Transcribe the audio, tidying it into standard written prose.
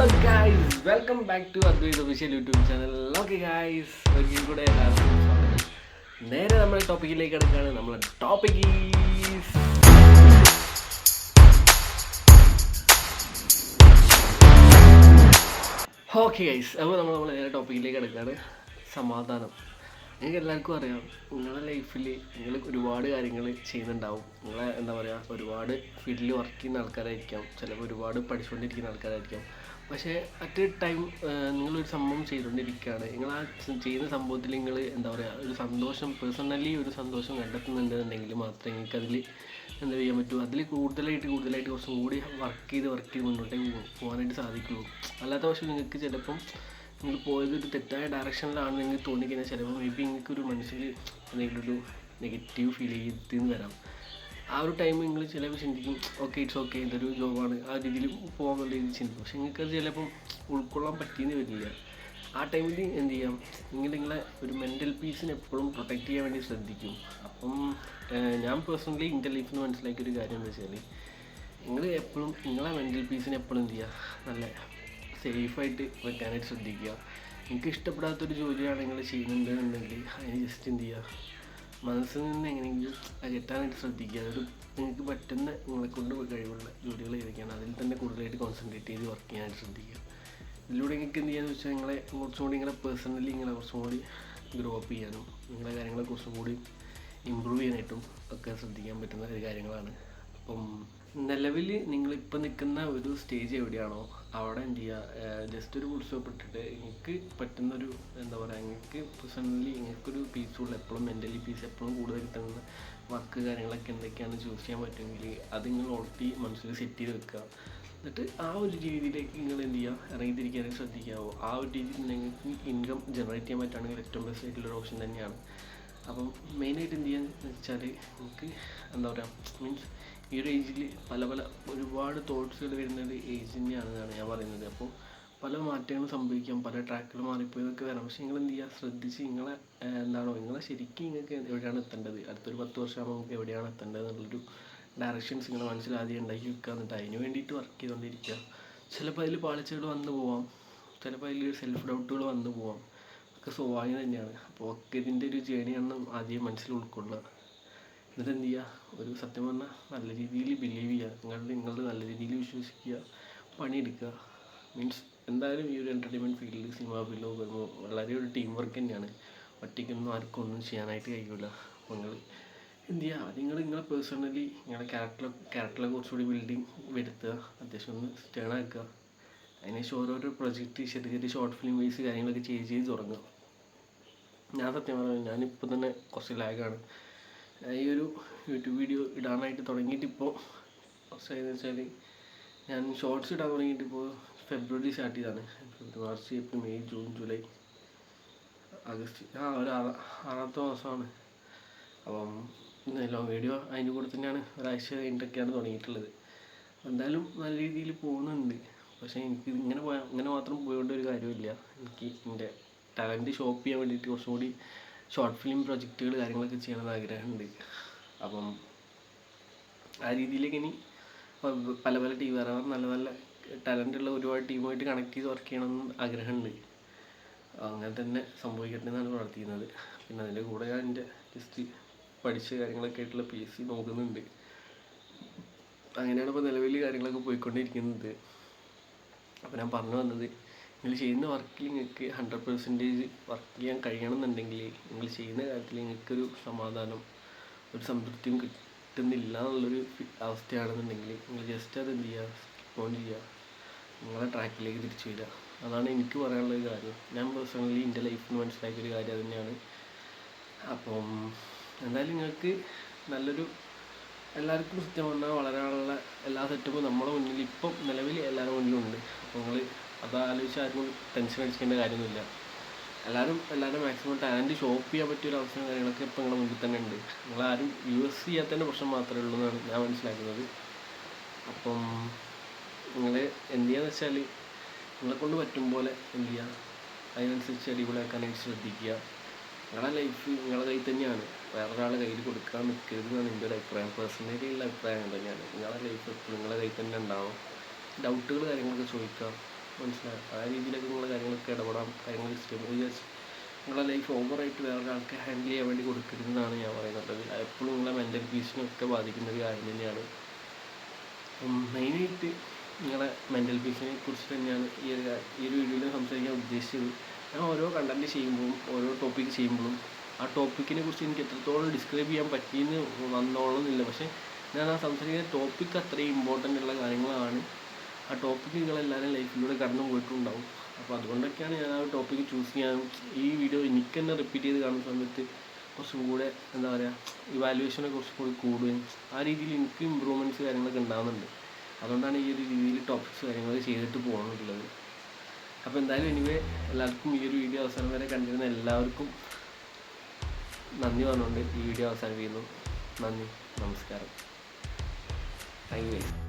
Guys, welcome back to Advait official YouTube channel. Okay guys, ഒരിക്കൽ കൂടെ എല്ലാവർക്കും സ്വാഗതം. നേരെ നമ്മുടെ ടോപ്പിക്കിലേക്ക് കിടക്കുകയാണ്. നമ്മളെ ടോപ്പിക് ഓക്കെ ഗൈസ്, അപ്പോൾ നമ്മൾ നേരെ ടോപ്പിക്കിലേക്ക് കിടക്കുകയാണ്. സമാധാനം. നിങ്ങൾക്ക് എല്ലാവർക്കും അറിയാം, നിങ്ങളുടെ ലൈഫിൽ നിങ്ങൾ ഒരുപാട് കാര്യങ്ങൾ ചെയ്യുന്നുണ്ടാവും. നിങ്ങളെ എന്താ പറയുക, ഒരുപാട് ഫീൽഡിൽ വർക്ക് ചെയ്യുന്ന ആൾക്കാരായിരിക്കാം, ചിലപ്പോൾ ഒരുപാട് പഠിച്ചുകൊണ്ടിരിക്കുന്ന ആൾക്കാരായിരിക്കാം. പക്ഷേ അറ്റ് എ ടൈം നിങ്ങളൊരു സംഭവം ചെയ്തുകൊണ്ടിരിക്കുകയാണ്. നിങ്ങൾ ആ ചെയ്യുന്ന സംഭവത്തിൽ നിങ്ങൾ എന്താ പറയുക, ഒരു സന്തോഷം, പേഴ്സണലി ഒരു സന്തോഷം കണ്ടെത്തുന്നുണ്ടെന്നുണ്ടെങ്കിൽ മാത്രമേ നിങ്ങൾക്ക് അതിൽ എന്താ ചെയ്യാൻ പറ്റൂ. അതിൽ കൂടുതലായിട്ട് കുറച്ചും കൂടി വർക്ക് ചെയ്ത് മുന്നോട്ടേക്ക് പോകാനായിട്ട് സാധിക്കുള്ളൂ. അല്ലാത്ത പക്ഷം നിങ്ങൾക്ക് ചിലപ്പം നിങ്ങൾ പോയത് ഒരു തെറ്റായ ഡയറക്ഷനിലാണെന്ന് നിങ്ങൾക്ക് തോന്നിക്കഴിഞ്ഞാൽ ചിലപ്പോൾ മേ ബി നിങ്ങൾക്ക് ഒരു മനസ്സിൽ എന്തെങ്കിലും ഒരു നെഗറ്റീവ് ഫീൽ ചെയ്തെന്ന് വരാം. ആ ഒരു ടൈം നിങ്ങൾ ചിലപ്പോൾ ചിന്തിക്കും, ഓക്കെ ഇറ്റ്സ് ഓക്കെ, ഇതൊരു ജോബാണ്, ആ രീതിയിൽ പോകാനുള്ള രീതിയിൽ ചിന്തിക്കും. പക്ഷെ നിങ്ങൾക്കത് ചിലപ്പം ഉൾക്കൊള്ളാൻ പറ്റിയെന്ന് വരില്ല. ആ ടൈമിൽ എന്ത് ചെയ്യാം, നിങ്ങളെ ഒരു മെൻ്റൽ പീസിനെ എപ്പോഴും പ്രൊട്ടക്റ്റ് ചെയ്യാൻ വേണ്ടി ശ്രദ്ധിക്കും. അപ്പം ഞാൻ പേഴ്സണലി എൻ്റെ ലൈഫിൽ നിന്ന് മനസ്സിലാക്കിയൊരു കാര്യം എന്താ വെച്ചാൽ, നിങ്ങൾ എപ്പോഴും നിങ്ങളെ മെൻ്റൽ പീസിനെ എപ്പോഴും എന്ത് ചെയ്യുക, നല്ല സേഫായിട്ട് വെക്കാനായിട്ട് ശ്രദ്ധിക്കുക. നിങ്ങൾക്ക് ഇഷ്ടപ്പെടാത്തൊരു ജോലിയാണ് നിങ്ങൾ ചെയ്യുന്നുണ്ടെന്നുണ്ടെങ്കിൽ അതിന് ജസ്റ്റ് എന്ത് ചെയ്യുക, മനസ്സിൽ നിന്ന് എങ്ങനെയെങ്കിലും അകറ്റാനായിട്ട് ശ്രദ്ധിക്കുക. അതൊരു നിങ്ങൾക്ക് പറ്റുന്ന നിങ്ങളെക്കൊണ്ട് കഴിവുള്ള ജോലികൾ ഏതൊക്കെയാണ് അതിൽ തന്നെ കൂടുതലായിട്ട് കോൺസെൻട്രേറ്റ് ചെയ്ത് വർക്ക് ചെയ്യാനായിട്ട് ശ്രദ്ധിക്കുക. ഇതിലൂടെ നിങ്ങൾക്ക് എന്ത് ചെയ്യാന്ന് വെച്ചാൽ കുറച്ചും കൂടി പേഴ്സണലി കുറച്ചും കൂടി ഗ്രോ അപ്പ് ചെയ്യാനും നിങ്ങളുടെ കാര്യങ്ങളെ കുറച്ചും കൂടി ഇമ്പ്രൂവ് ചെയ്യാനായിട്ടും ഒക്കെ ശ്രദ്ധിക്കാൻ പറ്റുന്ന ഒരു കാര്യങ്ങളാണ്. അപ്പം നിലവിൽ നിങ്ങളിപ്പോൾ നിൽക്കുന്ന ഒരു സ്റ്റേജ് എവിടെയാണോ അവിടെ എന്ത് ചെയ്യുക, ജസ്റ്റ് ഒരു ഫുൾ സ്റ്റോപ്പ് ഇട്ടിട്ട് നിങ്ങൾക്ക് പറ്റുന്നൊരു എന്താ പറയുക, നിങ്ങൾക്ക് പേഴ്സണലി നിങ്ങൾക്കൊരു പീസ്ഫുൾ, എപ്പോഴും മെൻ്റലി പീസ് എപ്പോഴും കൂടുതൽ കിട്ടുന്ന വർക്ക് കാര്യങ്ങളൊക്കെ എന്തൊക്കെയാണ് ചൂസ് ചെയ്യാൻ പറ്റുമെങ്കിൽ അത് നിങ്ങൾ ഓൾറെഡി മനസ്സിൽ സെറ്റ് ചെയ്ത് വെക്കുക. എന്നിട്ട് ആ ഒരു രീതിയിലേക്ക് നിങ്ങൾ എന്ത് ചെയ്യുക, ഇറങ്ങിത്തിരിക്കാനായിട്ട് ശ്രദ്ധിക്കാവോ. ആ ഒരു രീതിയിൽ നിങ്ങൾക്ക് ഇൻകം ജനറേറ്റ് ചെയ്യാൻ പറ്റുകയാണെങ്കിൽ ഏറ്റവും ബെസ്റ്റ് ആയിട്ടുള്ളൊരു ഓപ്ഷൻ തന്നെയാണ്. അപ്പം മെയിനായിട്ട് എന്ത് ചെയ്യാന്ന് വെച്ചാൽ, നിങ്ങൾക്ക് എന്താ പറയുക, മീൻസ് ഈ ഒരു ഏജിൽ പല ഒരുപാട് തോട്ട്സുകൾ വരുന്നത് ഏജ് തന്നെയാണെന്നാണ് ഞാൻ പറയുന്നത്. അപ്പോൾ പല മാറ്റങ്ങളും സംഭവിക്കാം, പല ട്രാക്കുകൾ മാറിപ്പോയതൊക്കെ വരാം. പക്ഷേ നിങ്ങൾ എന്ത് ചെയ്യുക, ശ്രദ്ധിച്ച് നിങ്ങളെ ശരിക്കും നിങ്ങൾക്ക് എവിടെയാണ് എത്തേണ്ടത്, അടുത്തൊരു 10 വർഷമാകുമ്പോൾ നമുക്ക് എവിടെയാണ് എത്തേണ്ടത് എന്നുള്ളൊരു ഡയറക്ഷൻസ് നിങ്ങളുടെ മനസ്സിൽ ആദ്യം ഉണ്ടാക്കി വെക്കുക. എന്നിട്ട് അതിന് വേണ്ടിയിട്ട് വർക്ക് ചെയ്തുകൊണ്ടിരിക്കുക. ചിലപ്പോൾ അതിൽ പാളിച്ചകൾ വന്നു പോവാം, ചിലപ്പോൾ അതിൽ സെൽഫ് ഡൗട്ടുകൾ വന്നു പോവാം, ഒക്കെ സ്വാഭാവികം തന്നെയാണ്. അപ്പോൾ ഒക്കെ ഇതിൻ്റെ ഒരു ജേണിയാണെന്ന് ആദ്യം മനസ്സിൽ ഉൾക്കൊള്ളുക. എന്നിട്ട് എന്ത് ചെയ്യുക, ഒരു സത്യം പറഞ്ഞാൽ നല്ല രീതിയിൽ ബിലീവ് ചെയ്യുക, നിങ്ങളുടെ നല്ല രീതിയിൽ വിശ്വസിക്കുക, പണിയെടുക്കുക. മീൻസ് എന്തായാലും ഈ ഒരു എൻ്റർടൈൻമെൻറ്റ് ഫീൽഡിൽ, സിനിമ ഫീൽഡിൽ വരുമ്പോൾ വളരെ ഒരു ടീം വർക്ക് തന്നെയാണ്. ഒറ്റയ്ക്കൊന്നും ആർക്കും ഒന്നും ചെയ്യാനായിട്ട് കഴിയില്ല. അപ്പോൾ നിങ്ങൾ എന്ത് ചെയ്യുക, നിങ്ങളെ പേഴ്സണലി നിങ്ങളുടെ ക്യാരക്ടറിലെ കുറച്ചുകൂടി ബിൽഡിങ് വരുത്തുക, അത്യാവശ്യം ഒന്ന് സ്റ്റേൺ ആക്കുക. അതിനുശേഷം ഓരോരോ പ്രൊജക്റ്റ് ചെറിയ ഷോർട്ട് ഫിലിം വൈസ് കാര്യങ്ങളൊക്കെ ചെയ്ത് തുടങ്ങുക. ഞാൻ സത്യം പറഞ്ഞാൽ ഞാനിപ്പോൾ തന്നെ കുറച്ച് ലാഗാണ്. ഈ ഒരു യൂട്യൂബ് വീഡിയോ ഇടാനായിട്ട് തുടങ്ങിയിട്ട് ഇപ്പോൾ കുറച്ചായെന്ന് വെച്ചാൽ, ഞാൻ ഷോർട്സ് ഇടാൻ തുടങ്ങിയിട്ട് ഇപ്പോൾ ഫെബ്രുവരി സ്റ്റാർട്ട് ചെയ്തതാണ്. March, April, May, June, July, August, ഒരു ആറാമത്തെ മാസമാണ്. അപ്പം ലോങ് വീഡിയോ അതിൻ്റെ കൂടെ തന്നെയാണ് ഒരാഴ്ച കഴിഞ്ഞിട്ടൊക്കെയാണ് തുടങ്ങിയിട്ടുള്ളത്. എന്തായാലും നല്ല രീതിയിൽ പോകുന്നുണ്ട്. പക്ഷേ എനിക്ക് ഇങ്ങനെ മാത്രം പോയോണ്ട് ഒരു കാര്യമില്ല. എനിക്ക് എൻ്റെ ടാലൻറ്റ് ഷോപ്പ് ചെയ്യാൻ വേണ്ടിയിട്ട് കുറച്ചും കൂടി ഷോർട്ട് ഫിലിം പ്രൊജക്റ്റുകൾ കാര്യങ്ങളൊക്കെ ചെയ്യണമെന്ന് ആഗ്രഹമുണ്ട്. അപ്പം ആ രീതിയിലേക്ക് ഇനി പല ടീം നല്ല ടാലൻ്റുള്ള ഒരുപാട് ടീമുമായിട്ട് കണക്ട് ചെയ്ത് വർക്ക് ചെയ്യണമെന്ന് ആഗ്രഹമുണ്ട്. അങ്ങനെ തന്നെ സംഭവിക്കട്ടെ എന്നാണ് പ്രാർത്ഥിക്കുന്നത്. പിന്നെ അതിൻ്റെ കൂടെ ഞാൻ എൻ്റെ ജസ്റ്റ് പഠിച്ച കാര്യങ്ങളൊക്കെ ആയിട്ടുള്ള PSC നോക്കുന്നുണ്ട്. അങ്ങനെയാണ് ഇപ്പോൾ നിലവിൽ കാര്യങ്ങളൊക്കെ പോയിക്കൊണ്ടിരിക്കുന്നത്. അപ്പോൾ ഞാൻ പറഞ്ഞു വന്നത്, നിങ്ങൾ ചെയ്യുന്ന വർക്കിൽ നിങ്ങൾക്ക് 100% വർക്ക് ചെയ്യാൻ കഴിയണമെന്നുണ്ടെങ്കിൽ, നിങ്ങൾ ചെയ്യുന്ന കാര്യത്തിൽ നിങ്ങൾക്കൊരു സമാധാനം, ഒരു സംതൃപ്തിയും കിട്ടുന്നില്ല എന്നുള്ളൊരു അവസ്ഥയാണെന്നുണ്ടെങ്കിൽ, നിങ്ങൾ ജസ്റ്റ് അത് എന്ത് ചെയ്യുക, ഫോൺ ചെയ്യുക, നിങ്ങളെ ട്രാക്കിലേക്ക് തിരിച്ചു വരിക. അതാണ് എനിക്ക് പറയാനുള്ളൊരു കാര്യം. ഞാൻ പേഴ്സണലി എൻ്റെ ലൈഫിൽ നിന്ന് മനസ്സിലാക്കിയൊരു കാര്യം അത് തന്നെയാണ്. അപ്പം എന്തായാലും നിങ്ങൾക്ക് എല്ലാവർക്കും സത്യം പറഞ്ഞാൽ വളരാനുള്ള എല്ലാ സെറ്റപ്പും നമ്മുടെ മുന്നിൽ ഇപ്പം നിലവിൽ എല്ലാവരുടെ മുന്നിലും ഉണ്ട്. അപ്പോൾ നിങ്ങൾ അതാലോചിച്ച് ആർക്കും ടെൻഷൻ അടിക്കേണ്ട കാര്യമൊന്നുമില്ല. എല്ലാവരും മാക്സിമം ടാലൻറ്റ് ഷോപ്പ് ചെയ്യാൻ പറ്റിയൊരു അവസരം കാര്യങ്ങളൊക്കെ ഇപ്പം നിങ്ങളുടെ മുന്നിൽ തന്നെ ഉണ്ട്. നിങ്ങളാരും യൂസ് ചെയ്യാത്തതിൻ്റെ പ്രശ്നം മാത്രമേ ഉള്ളൂ എന്നാണ് ഞാൻ മനസ്സിലാക്കുന്നത്. അപ്പം നിങ്ങൾ എന്ത് ചെയ്യാന്ന് വെച്ചാൽ, നിങ്ങളെക്കൊണ്ട് പറ്റും പോലെ എന്ത് ചെയ്യുക, അതിനനുസരിച്ച് അടിപൊളിയാക്കാനായിട്ട് ശ്രദ്ധിക്കുക. നിങ്ങളുടെ ലൈഫ് നിങ്ങളുടെ കയ്യിൽ തന്നെയാണ്, വേറൊരാളുടെ കയ്യിൽ കൊടുക്കാൻ നിൽക്കരുത് എന്നാണ് എൻ്റെ ഒരു അഭിപ്രായം. പേഴ്സണലി ഉള്ള അഭിപ്രായം തന്നെയാണ്. നിങ്ങളുടെ ലൈഫ് എപ്പോഴും നിങ്ങളുടെ കയ്യിൽ തന്നെ ഉണ്ടാവും. ഡൗട്ടുകൾ കാര്യങ്ങളൊക്കെ ചോദിക്കുക, മനസ്സിലായി ആ രീതിയിലൊക്കെ നിങ്ങളുടെ കാര്യങ്ങളൊക്കെ ഇടപെടാം, കാര്യങ്ങൾ ജസ്റ്റ് നിങ്ങളുടെ ലൈഫ് ഓവറായിട്ട് വേറൊരാൾക്ക് ഹാൻഡിൽ ചെയ്യാൻ വേണ്ടി കൊടുക്കരുതെന്നാണ് ഞാൻ പറയുന്നത്. എപ്പോഴും നിങ്ങളെ മെൻ്റൽ പീസിനൊക്കെ ബാധിക്കുന്ന ഒരു കാര്യം തന്നെയാണ്. മെയിനായിട്ട് നിങ്ങളുടെ മെൻ്റൽ പീസിനെ കുറിച്ച് തന്നെയാണ് ഈ ഒരു വീഡിയോയിൽ സംസാരിക്കാൻ ഉദ്ദേശിച്ചത്. ഞാൻ ഓരോ കണ്ടൻറ്റ് ചെയ്യുമ്പോഴും ഓരോ ടോപ്പിക്ക് ചെയ്യുമ്പോഴും ആ ടോപ്പിക്കിനെ കുറിച്ച് എനിക്ക് എത്രത്തോളം ഡിസ്ക്രൈബ് ചെയ്യാൻ പറ്റിയെന്ന് വന്നോളന്നില്ല. പക്ഷേ ഞാൻ ആ സംസാരിക്കുന്ന ടോപ്പിക്ക് അത്രയും ഇമ്പോർട്ടൻ്റ് ഉള്ള കാര്യങ്ങളാണ്. ആ ടോപ്പിക്ക് നിങ്ങളെല്ലാവരും ലൈഫിലൂടെ കടന്നു പോയിട്ടുണ്ടാവും. അപ്പോൾ അതുകൊണ്ടൊക്കെയാണ് ഞാൻ ആ ടോപ്പിക്ക് ചൂസ് ചെയ്യാനും ഈ വീഡിയോ എനിക്ക് തന്നെ റിപ്പീറ്റ് ചെയ്ത് കാണുന്ന സമയത്ത് കുറച്ചും കൂടെ എന്താ പറയുക ഇവാലുവേഷനെ കുറച്ചും കൂടി കൂടുകയും ആ രീതിയിൽ എനിക്ക് ഇമ്പ്രൂവ്മെൻറ്റ്സ് കാര്യങ്ങളൊക്കെ ഉണ്ടാകുന്നുണ്ട്. അതുകൊണ്ടാണ് ഈ ഒരു രീതിയിൽ ടോപ്പിക്സ് കാര്യങ്ങൾ ചെയ്തിട്ട് പോകുന്നുള്ളത്. അപ്പോൾ എന്തായാലും എനിവേ എല്ലാവർക്കും ഈ ഒരു വീഡിയോ അവസാനം വരെ കണ്ടിരുന്ന എല്ലാവർക്കും നന്ദി പറഞ്ഞുകൊണ്ട് ഈ വീഡിയോ അവസാനിപ്പിക്കുന്നു. നന്ദി, നമസ്കാരം, താങ്ക് യു.